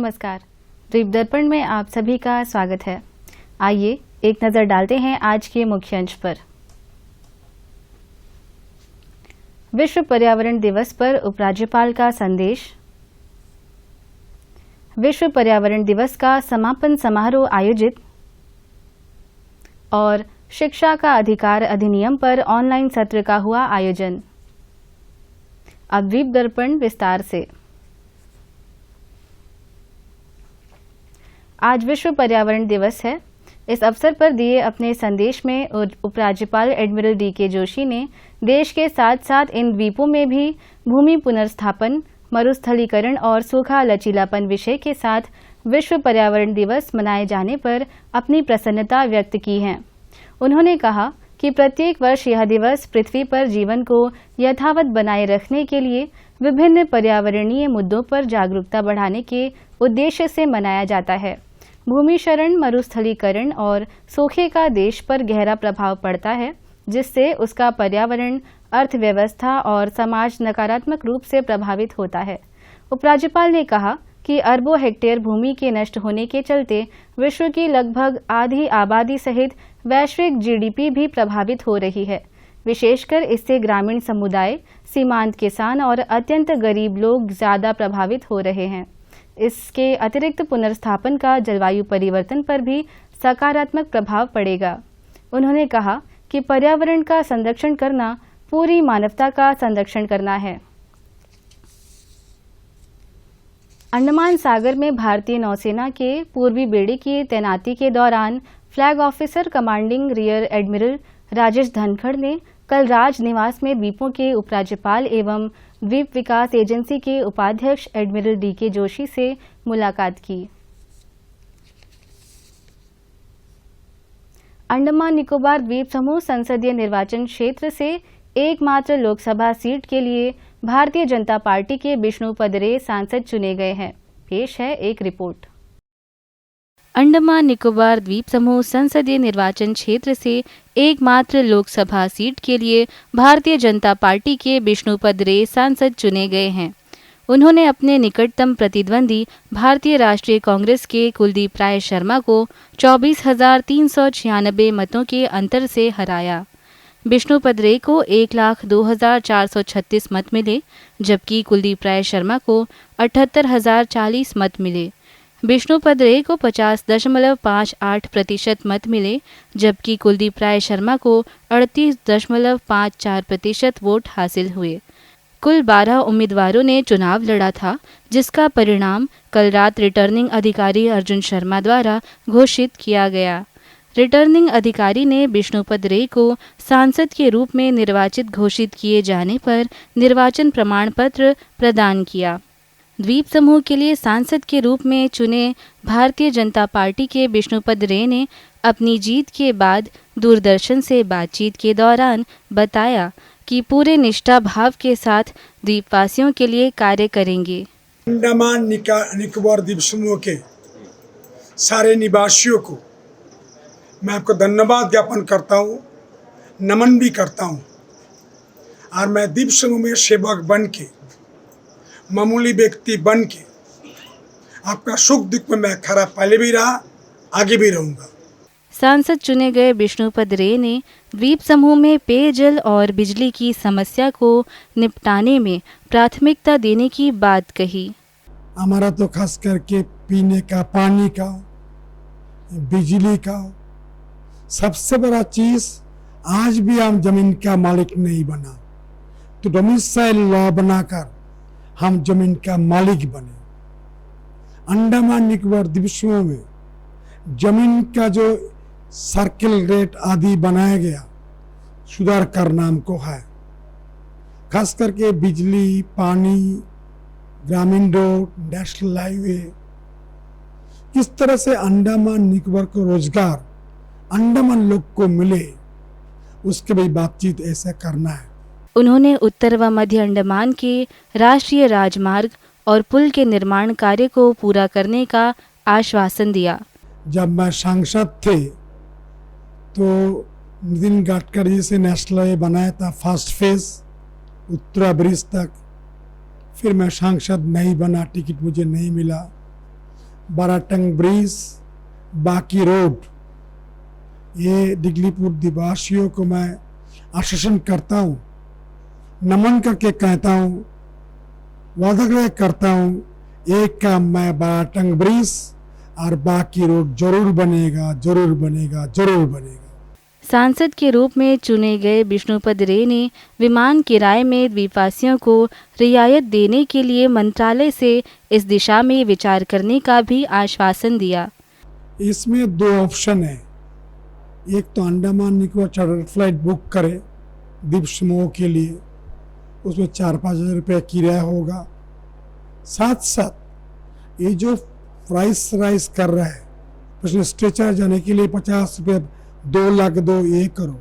नमस्कार। द्वीप दर्पण में आप सभी का स्वागत है। आइए एक नज़र डालते हैं आज के मुख्य अंश पर। विश्व पर्यावरण दिवस पर उपराज्यपाल का संदेश। विश्व पर्यावरण दिवस का समापन समारोह आयोजित और शिक्षा का अधिकार अधिनियम पर ऑनलाइन सत्र का हुआ आयोजन। अब द्वीप दर्पण विस्तार से। आज विश्व पर्यावरण दिवस है। इस अवसर पर दिए अपने संदेश में उपराज्यपाल एडमिरल डी.के. जोशी ने देश के साथ साथ इन द्वीपों में भी भूमि पुनर्स्थापन, मरुस्थलीकरण और सूखा लचीलापन विषय के साथ विश्व पर्यावरण दिवस मनाए जाने पर अपनी प्रसन्नता व्यक्त की है। उन्होंने कहा कि प्रत्येक वर्ष यह दिवस पृथ्वी पर जीवन को यथावत बनाए रखने के लिए विभिन्न पर्यावरणीय मुद्दों पर जागरूकता बढ़ाने के उद्देश्य से मनाया जाता है। भूमि क्षरण, मरुस्थलीकरण और सूखे का देश पर गहरा प्रभाव पड़ता है, जिससे उसका पर्यावरण, अर्थव्यवस्था और समाज नकारात्मक रूप से प्रभावित होता है। उपराज्यपाल ने कहा कि अरबों हेक्टेयर भूमि के नष्ट होने के चलते विश्व की लगभग आधी आबादी सहित वैश्विक जीडीपी भी प्रभावित हो रही है। विशेषकर इससे ग्रामीण समुदाय, सीमांत किसान और अत्यंत गरीब लोग ज़्यादा प्रभावित हो रहे हैं। इसके अतिरिक्त पुनर्स्थापन का जलवायु परिवर्तन पर भी सकारात्मक प्रभाव पड़ेगा। उन्होंने कहा कि पर्यावरण का संरक्षण करना पूरी मानवता का संरक्षण करना है। अंडमान सागर में भारतीय नौसेना के पूर्वी बेड़े की तैनाती के दौरान flag officer commanding rear admiral Rajesh Dhankhar ने कल राजनिवास में द्वीपों के उपराज्यपाल एवं द्वीप विकास एजेंसी के उपाध्यक्ष एडमिरल डी.के. जोशी से मुलाकात की। अंडमान निकोबार द्वीप समूह संसदीय निर्वाचन क्षेत्र से एकमात्र लोकसभा सीट के लिए भारतीय जनता पार्टी के विष्णुपद रे सांसद चुने गए हैं। पेश है एक रिपोर्ट। अंडमान निकोबार द्वीप समूह संसदीय निर्वाचन क्षेत्र से एकमात्र लोकसभा सीट के लिए भारतीय जनता पार्टी के विष्णुपद रे सांसद चुने गए हैं। उन्होंने अपने निकटतम प्रतिद्वंदी भारतीय राष्ट्रीय कांग्रेस के कुलदीप राय शर्मा को 24,396 मतों के अंतर से हराया। विष्णुपद रे को 1,02,436 मत मिले, जबकि कुलदीप राय शर्मा को 78,040 मत मिले। विष्णुपद रे को 50.58% मत मिले, जबकि कुलदीप राय शर्मा को 38.54% वोट हासिल हुए। कुल 12 उम्मीदवारों ने चुनाव लड़ा था, जिसका परिणाम कल रात रिटर्निंग अधिकारी अर्जुन शर्मा द्वारा घोषित किया गया। रिटर्निंग अधिकारी ने विष्णुपद रे को सांसद के रूप में निर्वाचित घोषित किए जाने पर निर्वाचन प्रमाण पत्र प्रदान किया। द्वीप समूह के लिए सांसद के रूप में चुने भारतीय जनता पार्टी के विष्णुपद रे ने अपनी जीत के बाद दूरदर्शन से बातचीत के दौरान बताया कि पूरे निष्ठा भाव के साथ द्वीपवासियों के लिए कार्य करेंगे। अंडमान निकोबार द्वीप समूह के सारे निवासियों को मैं आपको धन्यवाद ज्ञापन करता हूँ, नमन भी करता हूँ। और मैं द्वीप समूह में सेवक बन के, मामूली व्यक्ति बन के आपका सुख दुख में मैं खरा पहले भी रहा, आगे भी रहूँगा। सांसद चुने गए विष्णुपद रे ने द्वीप समूह में पेयजल और बिजली की समस्या को निपटाने में प्राथमिकता देने की बात कही। हमारा तो खास करके पीने का पानी का, बिजली का सबसे बड़ा चीज, आज भी हम जमीन का मालिक नहीं बना, तो डोमिसाइल लॉ बनाकर हम जमीन का मालिक बने। अंडमान निकोबार द्वीप समूह में जमीन का जो सर्किल रेट आदि बनाया गया, सुधार करना हमको है। खास करके बिजली, पानी, ग्रामीण रोड, नेशनल हाईवे, किस तरह से अंडमान निकोबार को रोजगार अंडमान लोग को मिले, उसके भी बातचीत ऐसा करना है। उन्होंने उत्तर व मध्य अंडमान के राष्ट्रीय राजमार्ग और पुल के निर्माण कार्य को पूरा करने का आश्वासन दिया। जब मैं सांसद थे तो नितिन गडकरी से नेशनल हाईवे बनाया था, फर्स्ट फेज उत्तरा ब्रिज तक। फिर मैं सांसद नहीं बना, टिकट मुझे नहीं मिला, बाराटंग ब्रिज, बाकी रोड, ये दिगलीपुर निवासियों को मैं आश्वासन करता हूँ, नमन करके कहता हूँ, वादा करता हूँ, एक काम मैं बाराटंग ब्रिज और बाकी रोड जरूर बनेगा, जरूर बनेगा, जरूर बनेगा। सांसद के रूप में चुने गए विष्णुपद रे ने विमान किराए में द्वीपवासियों को रियायत देने के लिए मंत्रालय से इस दिशा में विचार करने का भी आश्वासन दिया। इसमें दो ऑप्शन है, एक तो Andaman Nicobar charter flight book करे द्वीप समूह के लिए, उसमें 4-5 हज़ार रुपये किराया होगा, साथ साथ ये जो प्राइस राइज कर रहा है, उसमें स्ट्रेचर जाने के लिए 50 रुपये 2 लाख दो, ये करो।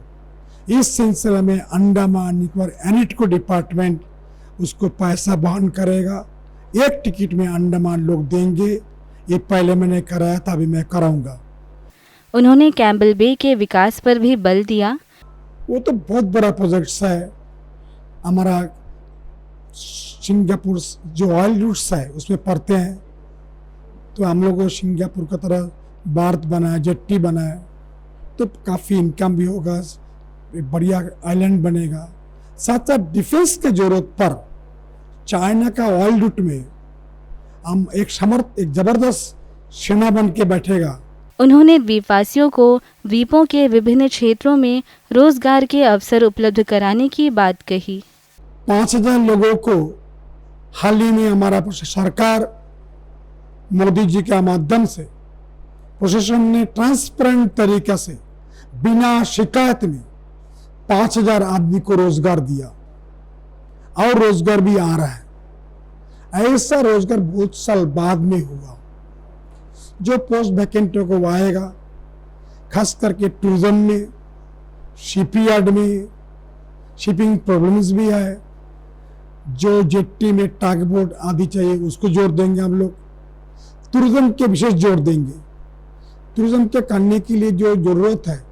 इस सिलसिले में अंडमान निकोबार एनिटको डिपार्टमेंट उसको पैसा वहन करेगा, एक टिकट में अंडमान लोग देंगे। ये पहले मैंने कराया था, अभी मैं कराऊंगा। उन्होंने कैम्बल बे के विकास पर भी बल दिया। वो तो बहुत बड़ा प्रोजेक्ट है हमारा, सिंगापुर जो ऑयल रूट्स है उसमें पड़ते हैं, तो हम लोग को सिंगापुर की तरह भारत बनाया, जेट्टी बनाया, तो काफ़ी इनकम भी होगा, बढ़िया आइलैंड बनेगा। साथ साथ डिफेंस के जरूरत पर चाइना का ऑयल रूट में हम एक जबरदस्त सेना बन के बैठेगा। उन्होंने द्वीपवासियों को द्वीपों के विभिन्न क्षेत्रों में रोजगार के अवसर उपलब्ध कराने की बात कही। 5,000 लोगों को हाल ही में हमारा सरकार मोदी जी के माध्यम से प्रशासन ने ट्रांसपेरेंट तरीके से बिना शिकायत में 5,000 आदमी को रोजगार दिया, और रोजगार भी आ रहा है। ऐसा रोजगार बहुत साल बाद में हुआ। जो पोस्ट वैकेंटों को आएगा, खास करके टूरिज्म में, शिपयार्ड में, शिपिंग प्रॉब्लम्स भी है, जो जेट्टी में टाग बोट आदि चाहिए उसको जोड़ देंगे हम लोग। टूरिज्म के विशेष जोड़ देंगे। टूरिज्म के करने के लिए जो जरूरत है,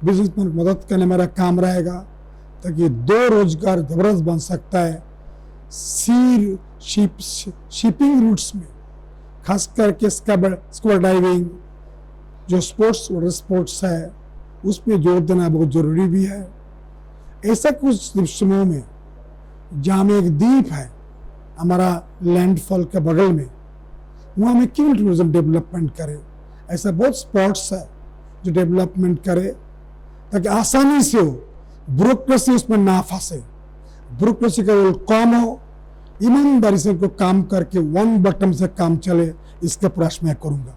बिजनेस में मदद करने मेरा काम रहेगा, ताकि 2 रोजगार जबरदस्त बन सकता है। शिपिंग रूट्स में खास करके स्कूबा डाइविंग, जो स्पोर्ट्स वाटर स्पोर्ट्स है, उसमें जोर देना बहुत जरूरी भी है। ऐसा कुछ द्वीप समूह में जहाँ में एक द्वीप है हमारा लैंडफॉल के बगल में, वहाँ में क्यों टूरिज्म डेवलपमेंट करे। ऐसा बहुत स्पॉट्स है जो डेवलपमेंट करे, ताकि आसानी से हो, ब्यूरोक्रेसी उसमें ना फंसे, ब्यूरोक्रेसी का रोल कम हो, ईमानदारी से उनको काम करके वन बटन से काम चले, इसका प्रयास मैं करूंगा।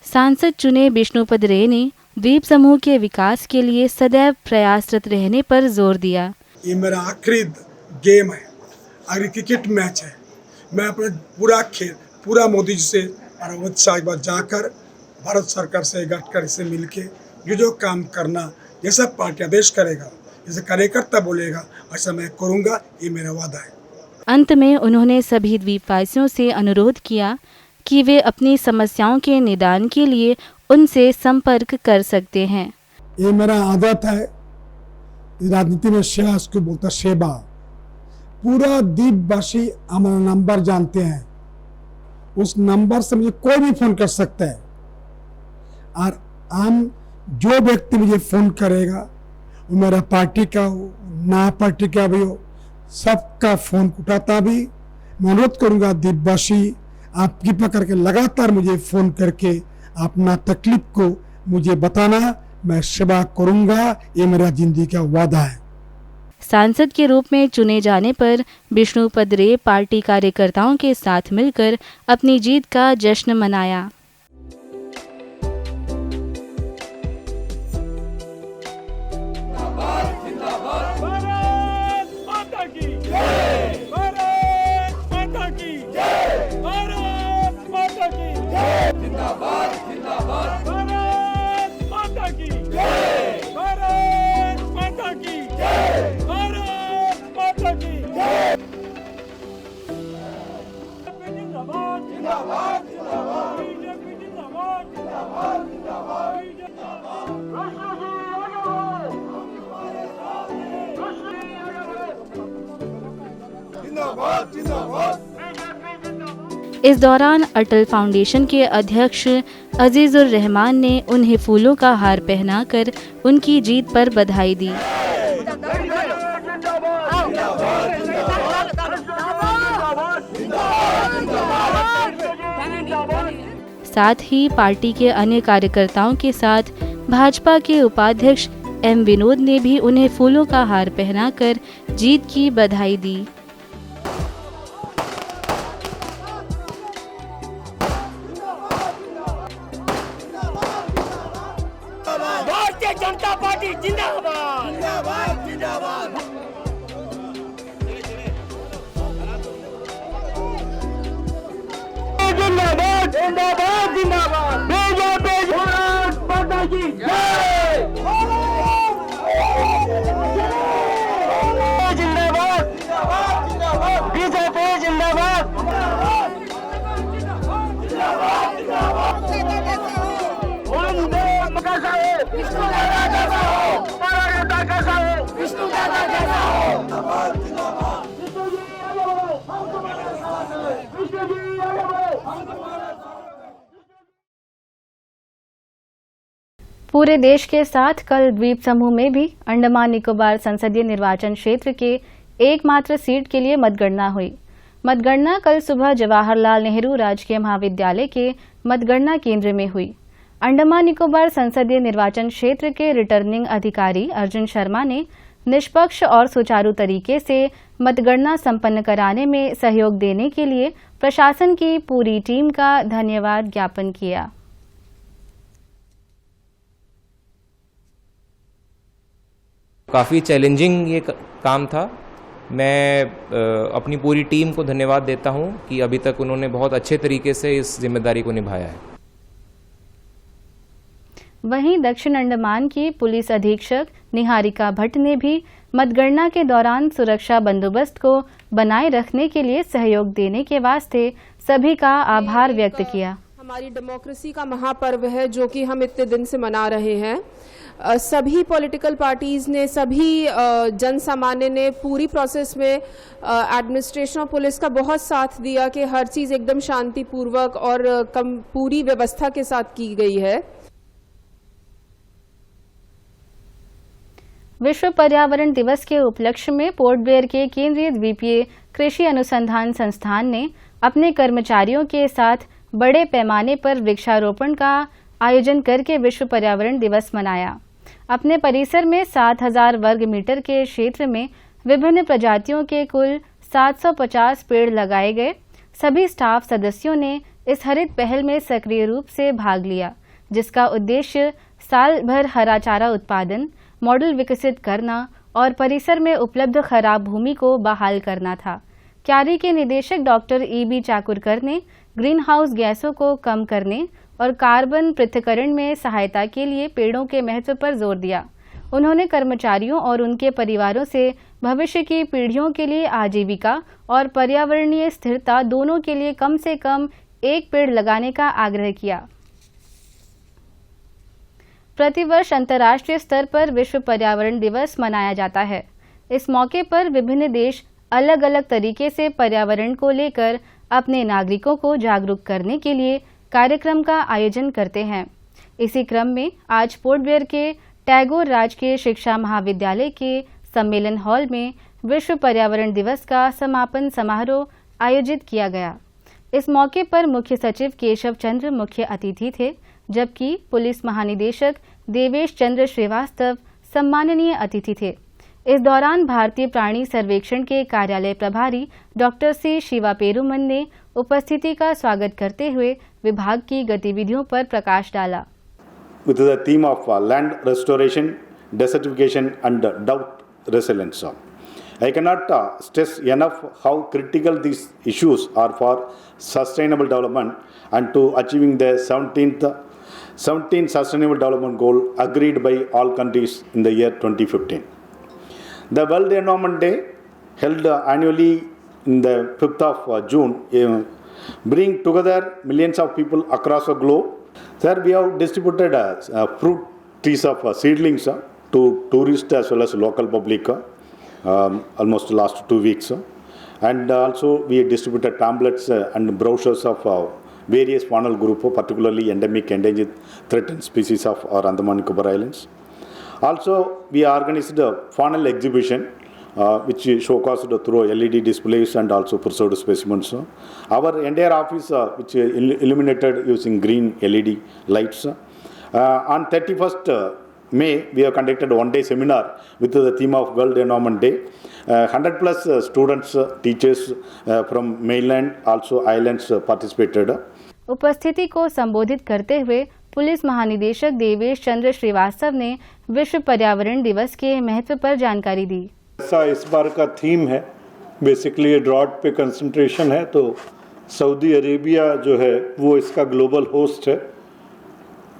सांसद चुने विष्णुपद रे ने द्वीप समूह के विकास के लिए सदैव प्रयासरत रहने पर जोर दिया। ये मेरा आखिरी गेम है, आखिरी क्रिकेट मैच है। मैं अपना पूरा मोदी जी से और अमित शाह के बाद जाकर भारत सरकार से गडकरी से मिलके जो काम करना, जैसा पार्टी आदेश करेगा, जैसे कार्यकर्ता बोलेगा, ऐसा मैं करूंगा, ये मेरा वादा है। अंत में उन्होंने सभी द्वीपवासियों से अनुरोध किया कि वे अपनी समस्याओं के निदान के लिए उनसे संपर्क कर सकते हैं। ये मेरा आदत है, राजनीति में सेवा उसको बोलता सेवा। पूरा द्वीपवासी हमारा नंबर जानते हैं, उस नंबर से मुझे कोई भी फोन कर सकता है, और हम जो व्यक्ति मुझे फोन करेगा वो मेरा पार्टी का हो, ना पार्टी का भी हो, सबका फोन उठाता भी। मैं अनुरोध करूंगा द्वीपवासी, आप कृपा करके लगातार मुझे फोन करके अपना तकलीफ को मुझे बताना, मैं सेवा करूंगा, ये मेरा जिंदगी का वादा है। सांसद के रूप में चुने जाने पर विष्णुपद रे पार्टी कार्यकर्ताओं के साथ मिलकर अपनी जीत का जश्न मनाया। इस दौरान अटल फाउंडेशन के अध्यक्ष अजीजुर रहमान ने उन्हें फूलों का हार पहनाकर उनकी जीत पर बधाई दी। साथ ही पार्टी के अन्य कार्यकर्ताओं के साथ भाजपा के उपाध्यक्ष एम विनोद ने भी उन्हें फूलों का हार पहनाकर जीत की बधाई दी। भारतीय जनता पार्टी जिंदाबाद जिंदाबाद जिंदाबाद। जिंदाबाद जिंदाबाद जिंदाबाद। बीजेपी भारत माता की जय। जिंदाबाद जिंदाबाद। बीजेपी जिंदाबाद। वंदे मातरम। विष्णु दादा जैसा हो, मानवता कैसा हो, विष्णु दादा जैसा हो। जिंदाबाद जिंदाबाद। विष्णु जी आगे बढ़ो, हम तुम्हारे साथ हैं। विष्णु जी आगे बढ़ो, हम तुम्हारे साथ हैं। पूरे देश के साथ कल द्वीप समूह में भी अंडमान निकोबार संसदीय निर्वाचन क्षेत्र के एकमात्र सीट के लिए मतगणना हुई। मतगणना कल सुबह जवाहरलाल नेहरू राजकीय महाविद्यालय के मतगणना केंद्र में हुई। अंडमान निकोबार संसदीय निर्वाचन क्षेत्र के रिटर्निंग अधिकारी अर्जुन शर्मा ने निष्पक्ष और सुचारू तरीके से मतगणना संपन्न कराने में सहयोग देने के लिए प्रशासन की पूरी टीम का धन्यवाद ज्ञापन किया। काफ़ी चैलेंजिंग ये काम था। मैं अपनी पूरी टीम को धन्यवाद देता हूं कि अभी तक उन्होंने बहुत अच्छे तरीके से इस जिम्मेदारी को निभाया है। वहीं दक्षिण अंडमान की पुलिस अधीक्षक निहारिका भट्ट ने भी मतगणना के दौरान सुरक्षा बंदोबस्त को बनाए रखने के लिए सहयोग देने के वास्ते सभी का आभार व्यक्त किया। हमारी डेमोक्रेसी का महापर्व है जो कि हम इतने दिन से मना रहे हैं। सभी पॉलिटिकल पार्टीज ने, सभी जन सामान्य ने पूरी प्रोसेस में एडमिनिस्ट्रेशन और पुलिस का बहुत साथ दिया कि हर चीज़ एकदम शांतिपूर्वक और पूरी व्यवस्था के साथ की गई है। विश्व पर्यावरण दिवस के उपलक्ष्य में पोर्ट ब्लेयर के केंद्रीय द्वीपीय कृषि अनुसंधान संस्थान ने अपने कर्मचारियों के साथ बड़े पैमाने पर वृक्षारोपण का आयोजन करके विश्व पर्यावरण दिवस मनाया। अपने परिसर में 7000 वर्ग मीटर के क्षेत्र में विभिन्न प्रजातियों के कुल 750 पेड़ लगाए गए। सभी स्टाफ सदस्यों ने इस हरित पहल में सक्रिय रूप से भाग लिया, जिसका उद्देश्य साल भर हरा चारा उत्पादन, मॉडल विकसित करना और परिसर में उपलब्ध खराब भूमि को बहाल करना था। क्यारी के निदेशक डॉक्टर ई.बी. चाकुरकर ने ग्रीन हाउस गैसों को कम करने और कार्बन पृथक्करण में सहायता के लिए पेड़ों के महत्व पर जोर दिया। उन्होंने कर्मचारियों और उनके परिवारों से भविष्य की पीढ़ियों के लिए आजीविका और पर्यावरणीय स्थिरता दोनों के लिए कम से कम एक पेड़ लगाने का आग्रह किया। प्रतिवर्ष अंतर्राष्ट्रीय स्तर पर विश्व पर्यावरण दिवस मनाया जाता है। इस मौके पर विभिन्न देश अलग अलग तरीके से पर्यावरण को लेकर अपने नागरिकों को जागरूक करने के लिए कार्यक्रम का आयोजन करते हैं। इसी क्रम में आज पोर्ट ब्लेयर के टैगोर राजकीय शिक्षा महाविद्यालय के सम्मेलन हॉल में विश्व पर्यावरण दिवस का समापन समारोह आयोजित किया गया। इस मौके पर मुख्य सचिव केशव चंद्र मुख्य अतिथि थे, जबकि पुलिस महानिदेशक देवेश चंद्र श्रीवास्तव सम्माननीय अतिथि थे। इस दौरान भारतीय प्राणी सर्वेक्षण के कार्यालय प्रभारी डॉक्टर सी शिवा पेरुमन ने उपस्थिति का स्वागत करते हुए विभाग की गतिविधियों पर प्रकाश डाला। With the theme of land restoration, desertification and drought resilience, I cannot stress enough how critical these issues are for sustainable development and to achieving the 17th Sustainable Development Goal agreed by all countries in the year 2015. The World Environment Day, held annually in the 5th of June, bring together millions of people across the globe. There we have distributed fruit trees of seedlings to tourists as well as local public almost last 2 weeks. And also we distributed pamphlets and brochures of various faunal group, particularly endemic, endangered, threatened species of our Andaman Nicobar Islands. Also, we organized a faunal exhibition which showcased through LED displays and also preserved specimens. Our entire office which illuminated using green LED lights. On 31st May, we have conducted a one-day seminar with the theme of World Environment Day. 100 plus students, teachers from mainland, also islands participated. उपस्थिति को संबोधित करते हुए police महानिदेशक देवेश चंद्र श्रीवास्तव ने विश्व पर्यावरण दिवस के महत्व पर जानकारी दी। ऐसा इस बार का थीम है, बेसिकली ये ड्रॉट पे कंसंट्रेशन है, तो सऊदी अरेबिया जो है वो इसका ग्लोबल होस्ट है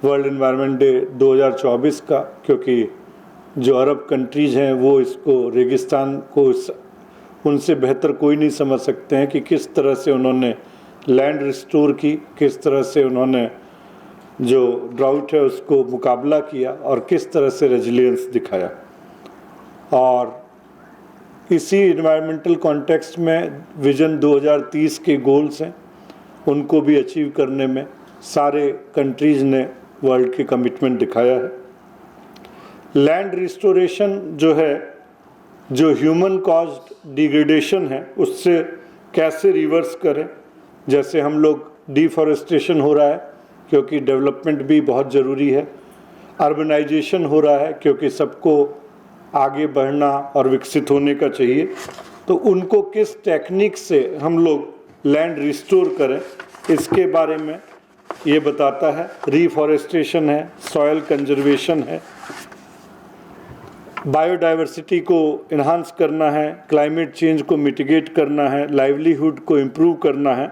वर्ल्ड एनवायरनमेंट डे 2024 का, क्योंकि जो अरब कंट्रीज़ हैं वो इसको रेगिस्तान को उनसे बेहतर कोई नहीं समझ सकते हैं कि किस तरह से उन्होंने लैंड रिस्टोर की, किस तरह से उन्होंने जो ड्राउट है उसको मुकाबला किया और किस तरह से रेजिलियंस दिखाया। और इसी इन्वायरमेंटल कॉन्टेक्स्ट में विजन 2030 के गोल्स हैं, उनको भी अचीव करने में सारे कंट्रीज़ ने वर्ल्ड की कमिटमेंट दिखाया है। लैंड रिस्टोरेशन जो है, जो ह्यूमन कॉज्ड डिग्रेडेशन है, उससे कैसे रिवर्स करें। जैसे हम लोग डिफॉरेस्टेशन हो रहा है क्योंकि डेवलपमेंट भी बहुत ज़रूरी है, अर्बनाइजेशन हो रहा है क्योंकि सबको आगे बढ़ना और विकसित होने का चाहिए, तो उनको किस टेक्निक से हम लोग लैंड रिस्टोर करें, इसके बारे में ये बताता है। रिफॉरेस्टेशन है, सॉयल कंजर्वेशन है, बायोडाइवर्सिटी को इन्हांस करना है, क्लाइमेट चेंज को मिटिगेट करना है, लाइवलीहुड को इम्प्रूव करना है,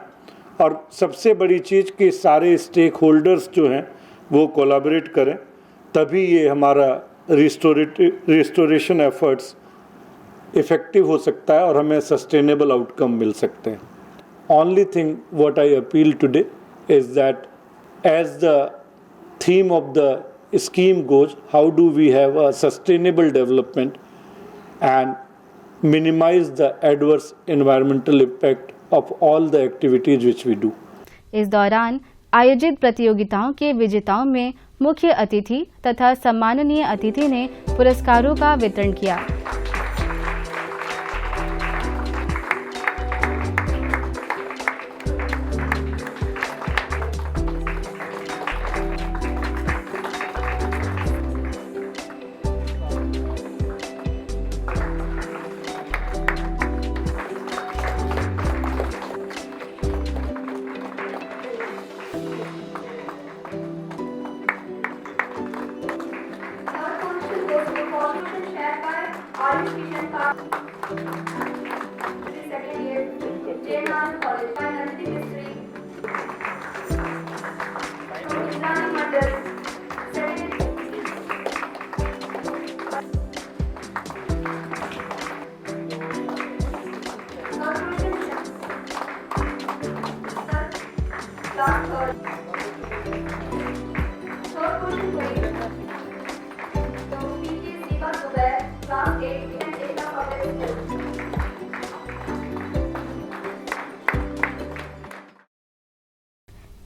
और सबसे बड़ी चीज़ कि सारे स्टेक होल्डर्स जो हैं वो कोलैबोरेट करें, तभी ये हमारा रिस्टोरेशन एफर्ट्स इफ़ेक्टिव हो सकता है और हमें सस्टेनेबल आउटकम मिल सकते हैं। Only thing what I appeal today is that as the theme of the scheme goes, how do we have a sustainable development and minimize the adverse environmental impact of all the activities which we do. इस दौरान आयोजित प्रतियोगिताओं के विजेताओं में मुख्य अतिथि तथा सम्माननीय अतिथि ने पुरस्कारों का वितरण किया।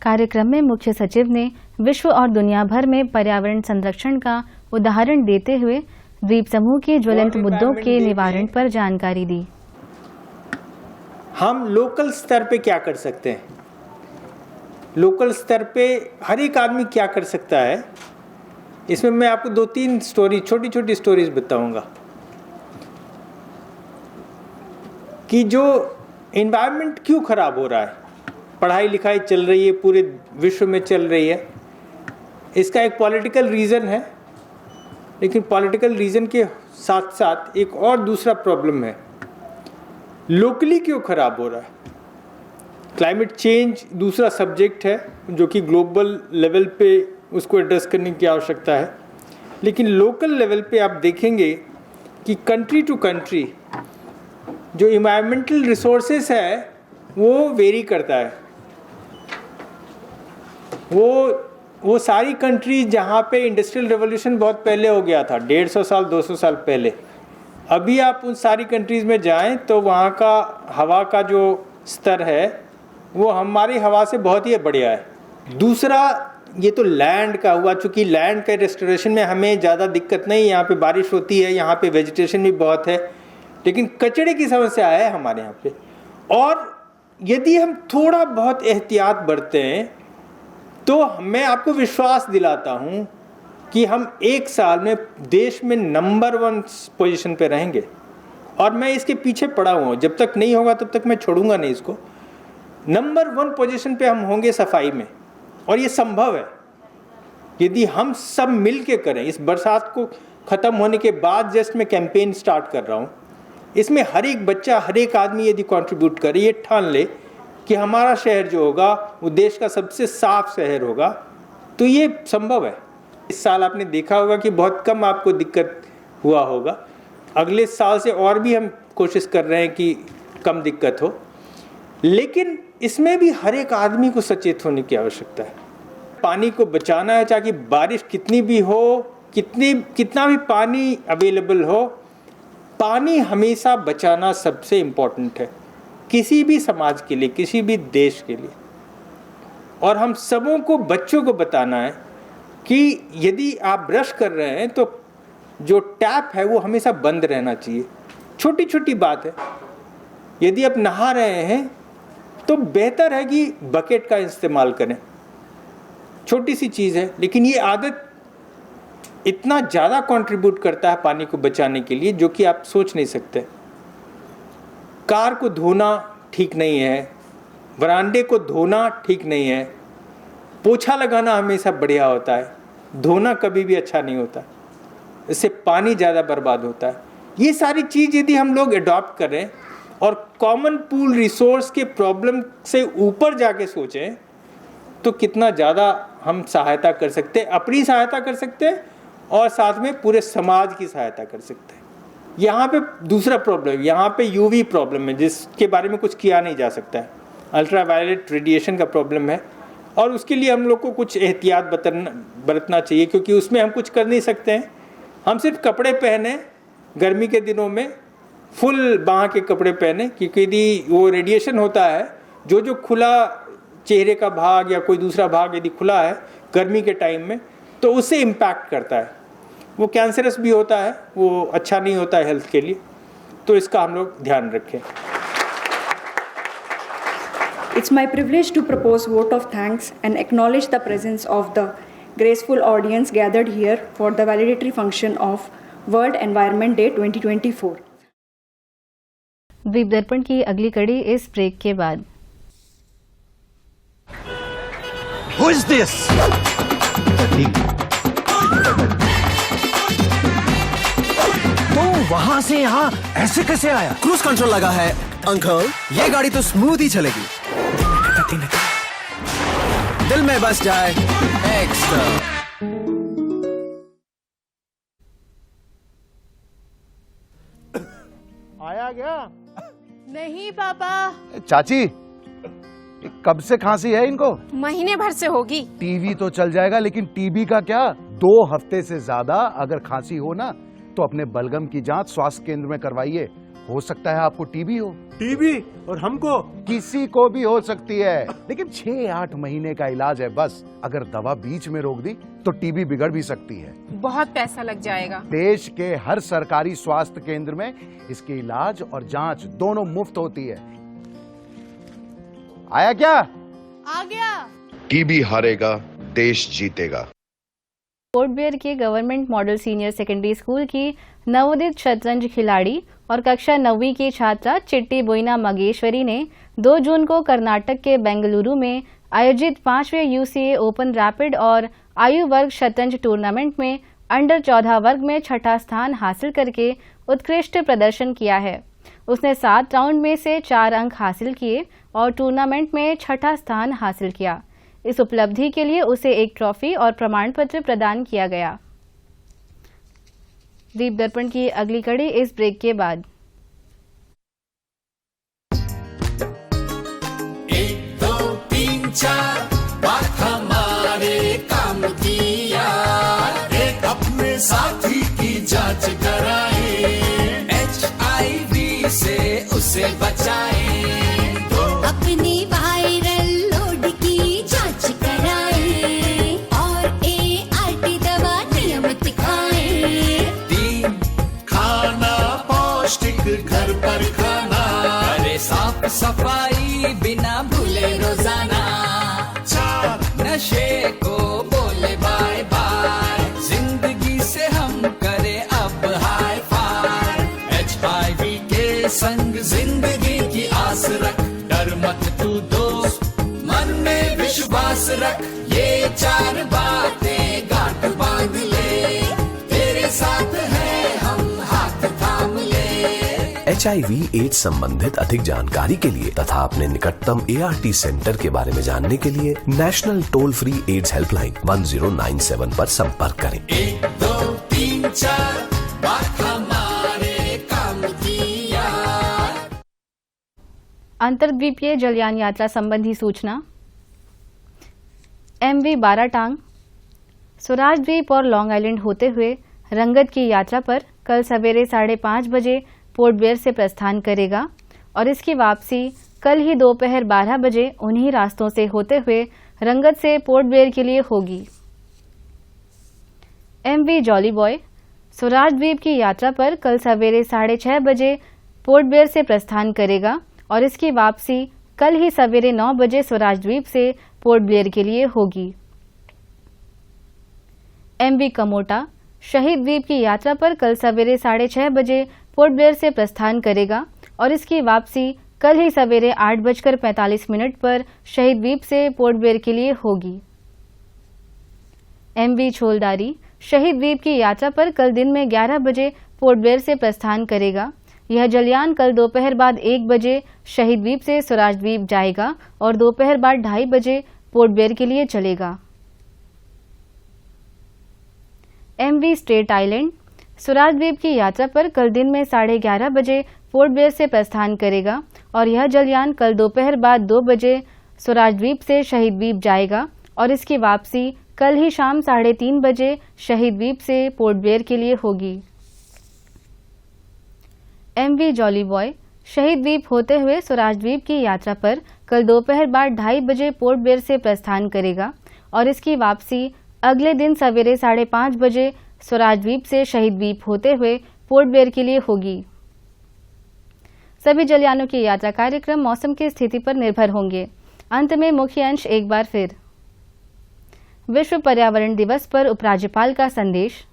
कार्यक्रम में मुख्य सचिव ने विश्व और दुनिया भर में पर्यावरण संरक्षण का उदाहरण देते हुए द्वीप समूह के ज्वलंत मुद्दों के निवारण पर जानकारी दी। हम लोकल स्तर पे क्या कर सकते हैं, लोकल स्तर पे हर एक आदमी क्या कर सकता है, इसमें मैं आपको 2-3 स्टोरी, छोटी छोटी स्टोरीज बताऊंगा कि जो इन्वायरमेंट क्यों खराब हो रहा है। पढ़ाई लिखाई चल रही है, पूरे विश्व में चल रही है, इसका एक पॉलिटिकल रीज़न है, लेकिन पॉलिटिकल रीज़न के साथ साथ एक और दूसरा प्रॉब्लम है, लोकली क्यों खराब हो रहा है। क्लाइमेट चेंज दूसरा सब्जेक्ट है जो कि ग्लोबल लेवल पे उसको एड्रेस करने की आवश्यकता है, लेकिन लोकल लेवल पे आप देखेंगे कि कंट्री टू कंट्री जो इन्वायरमेंटल रिसोर्सेस है वो वेरी करता है। वो सारी कंट्री जहाँ पे इंडस्ट्रियल रेवोल्यूशन बहुत पहले हो गया था, 150 साल 200 साल पहले, अभी आप उन सारी कंट्रीज़ में जाएं तो वहाँ का हवा का जो स्तर है वो हमारी हवा से बहुत ही बढ़िया है। दूसरा, ये तो लैंड का हुआ, चूँकि लैंड के रेस्टोरेशन में हमें ज़्यादा दिक्कत नहीं, यहाँ पे बारिश होती है, यहाँ पे वेजिटेशन भी बहुत है, लेकिन कचरे की समस्या है हमारे यहाँ पे। और यदि हम थोड़ा बहुत एहतियात बरतें हैं तो मैं आपको विश्वास दिलाता हूँ कि हम 1 साल में देश में नंबर 1 पोजीशन पे रहेंगे। और मैं इसके पीछे पड़ा हुआ हूँ, जब तक नहीं होगा तब तक मैं छोड़ूंगा नहीं इसको। नंबर 1 पोजीशन पे हम होंगे सफाई में, और ये संभव है यदि हम सब मिल के करें। इस बरसात को ख़त्म होने के बाद जस्ट मैं कैंपेन स्टार्ट कर रहा हूँ, इसमें हर एक बच्चा, हर एक आदमी यदि कंट्रीब्यूट करे, ये ठान ले कि हमारा शहर जो होगा वो देश का सबसे साफ शहर होगा, तो ये संभव है। इस साल आपने देखा होगा कि बहुत कम आपको दिक्कत हुआ होगा, अगले साल से और भी हम कोशिश कर रहे हैं कि कम दिक्कत हो, लेकिन इसमें भी हर एक आदमी को सचेत होने की आवश्यकता है। पानी को बचाना है, चाहे बारिश कितनी भी हो, कितना भी पानी अवेलेबल हो, पानी हमेशा बचाना सबसे इम्पोर्टेंट है किसी भी समाज के लिए, किसी भी देश के लिए। और हम सबों को, बच्चों को बताना है कि यदि आप ब्रश कर रहे हैं तो जो टैप है वो हमेशा बंद रहना चाहिए। छोटी छोटी बात है, यदि आप नहा रहे हैं तो बेहतर है कि बकेट का इस्तेमाल करें। छोटी सी चीज़ है, लेकिन ये आदत इतना ज़्यादा कंट्रीब्यूट करता है पानी को बचाने के लिए, जो कि आप सोच नहीं सकते। कार को धोना ठीक नहीं है, बरामदे को धोना ठीक नहीं है, पोछा लगाना हमेशा बढ़िया होता है, धोना कभी भी अच्छा नहीं होता, इससे पानी ज़्यादा बर्बाद होता है। ये सारी चीज़ यदि हम लोग अडॉप्ट करें और कॉमन पूल रिसोर्स के प्रॉब्लम से ऊपर जाके सोचें तो कितना ज़्यादा हम सहायता कर सकते हैं, अपनी सहायता कर सकते हैं और साथ में पूरे समाज की सहायता कर सकते हैं। यहाँ पे दूसरा प्रॉब्लम, यहाँ पे यूवी प्रॉब्लम है जिसके बारे में कुछ किया नहीं जा सकता है। अल्ट्रा वायलेट रेडिएशन का प्रॉब्लम है और उसके लिए हम लोग को कुछ एहतियात बरतना चाहिए, क्योंकि उसमें हम कुछ कर नहीं सकते हैं। हम सिर्फ कपड़े पहने, गर्मी के दिनों में फुल बाँह के कपड़े पहने, क्योंकि यदि वो रेडिएशन होता है, जो खुला चेहरे का भाग या कोई दूसरा भाग यदि खुला है गर्मी के टाइम में तो उससे इम्पैक्ट करता है, वो कैंसरस भी होता है, वो अच्छा नहीं होता है हेल्थ के लिए, तो इसका हम लोग ध्यान रखें। It's my privilege to propose vote of thanks and acknowledge the presence of the graceful audience gathered here for the valedictory function of World Environment Day 2024. द्वीप दर्पण की अगली कड़ी इस ब्रेक के बाद। Who is this? तो वहां से यहाँ ऐसे कैसे आया? क्रूज कंट्रोल लगा है अंकल, ये गाड़ी तो स्मूथ ही चलेगी। दिल में बस जाए एक्स्ट्रा। आया गया? नहीं पापा। चाची, कब से खांसी है इनको? महीने भर से होगी। टीवी तो चल जाएगा, लेकिन टीबी का क्या? 2 हफ्ते से ज्यादा अगर खांसी हो ना तो अपने बलगम की जांच स्वास्थ्य केंद्र में करवाइए। हो सकता है आपको टीबी हो। टीबी? और हमको? किसी को भी हो सकती है, लेकिन 6-8 महीने का इलाज है बस। अगर दवा बीच में रोक दी तो टीबी बिगड़ भी सकती है। बहुत पैसा लग जाएगा। देश के हर सरकारी स्वास्थ्य केंद्र में इसके इलाज और जांच दोनों मुफ्त होती है। आया क्या? आ गया। टीबी हारेगा, देश जीतेगा। पोर्ट ब्लेयर के government model senior secondary school की नवोदित शतरंज खिलाड़ी और कक्षा 9वीं की छात्रा चिट्टी बोइना मगेश्वरी ने 2 जून को कर्नाटक के बेंगलुरु में आयोजित 5वें यूसीए ओपन रैपिड और आयु वर्ग शतरंज टूर्नामेंट में अंडर 14 वर्ग में 6ठा स्थान हासिल करके उत्कृष्ट प्रदर्शन किया है। उसने 7 राउंड में से 4 अंक हासिल किए और टूर्नामेंट में 6ठा स्थान हासिल किया। इस उपलब्धि के लिए उसे एक ट्रॉफी और प्रमाण पत्र प्रदान किया गया। दीप दर्पण की अगली कड़ी इस ब्रेक के बाद। 1 2 3 4 बात हमारे काम किया, एक अपने साथी की जांच कराए। से बचाएं, अपनी वायरल लोड की जांच कराएं और ART दवा नियमित खाएं। 3 खाना पौष्टिक घर पर खाना, करे साफ सफाई बिना भूले रोजाना। 4 नशे को बोले बाय बाय, जिंदगी से हम करे अब हाय फाय। HIV के संग जिंदगी की आस रख, डर मत तू दोस्त, मन में विश्वास रख। ये 4 बातें गांठ बांध ले, तेरे साथ है हम हाथ थाम ले। HIV/AIDS संबंधित अधिक जानकारी के लिए तथा अपने निकटतम ART सेंटर के बारे में जानने के लिए national toll free AIDS helpline 1097 पर संपर्क करें। 1 2 3 4 बात हमारे काम की याद। अंतर्द्वीपीय जलयान यात्रा संबंधी सूचना। MV बाराटांग स्वराज द्वीप और लॉन्ग आइलैंड होते हुए रंगत की यात्रा पर कल सवेरे 5:30 बजे पोर्ट ब्लेयर से प्रस्थान करेगा और इसकी वापसी कल ही दोपहर 12 बजे उन्हीं रास्तों से होते हुए रंगत से पोर्ट ब्लेयर के लिए होगी। MV जॉली बॉय स्वराज द्वीप की यात्रा पर कल सवेरे 6:30 बजे पोर्ट ब्लेयर से प्रस्थान करेगा और इसकी वापसी कल ही सवेरे 9 बजे स्वराज द्वीप से पोर्ट ब्लेयर के लिए होगी। MV कमोटा शहीद द्वीप की यात्रा पर कल सवेरे 6:30 बजे पोर्ट ब्लेयर से प्रस्थान करेगा और इसकी वापसी कल ही सवेरे 8:45 पर शहीद द्वीप से पोर्ट ब्लेयर के लिए होगी। MV छोलदारी शहीद द्वीप की यात्रा पर कल दिन में 11 बजे पोर्ट ब्लेयर से प्रस्थान करेगा। यह जलयान कल दोपहर बाद 1 बजे शहीद द्वीप से स्वराज द्वीप जाएगा और दोपहर बाद 2:30 बजे पोर्ट ब्लेयर के लिए चलेगा। MV स्ट्रेट आइलैंड स्वराज द्वीप की यात्रा पर कल दिन में 11:30 बजे पोर्ट ब्लेयर से प्रस्थान करेगा और यह जलयान कल दोपहर बाद 2 बजे स्वराज द्वीप से शहीद द्वीप जाएगा और इसकी वापसी कल ही शाम 3:30 बजे शहीद द्वीप से पोर्ट ब्लेयर के लिए होगी। MV जॉली बॉय शहीद द्वीप होते हुए स्वराज द्वीप की यात्रा पर कल दोपहर बाद 2:30 बजे पोर्ट ब्लेयर से प्रस्थान करेगा और इसकी वापसी अगले दिन सवेरे 5:30 बजे स्वराज द्वीप से शहीद द्वीप होते हुए पोर्ट ब्लेयर के लिए होगी। सभी जलयानों की यात्रा कार्यक्रम मौसम की स्थिति पर निर्भर होंगे। अंत में मुख्य अंश एक बार फिर। विश्व पर्यावरण दिवस पर उपराज्यपाल का संदेश।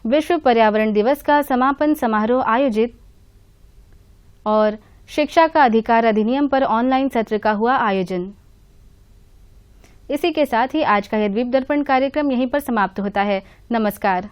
विश्व पर्यावरण दिवस का समापन समारोह आयोजित और शिक्षा का अधिकार अधिनियम पर ऑनलाइन सत्र का हुआ आयोजन। इसी के साथ ही आज का यह द्वीप दर्पण कार्यक्रम यहीं पर समाप्त होता है। नमस्कार।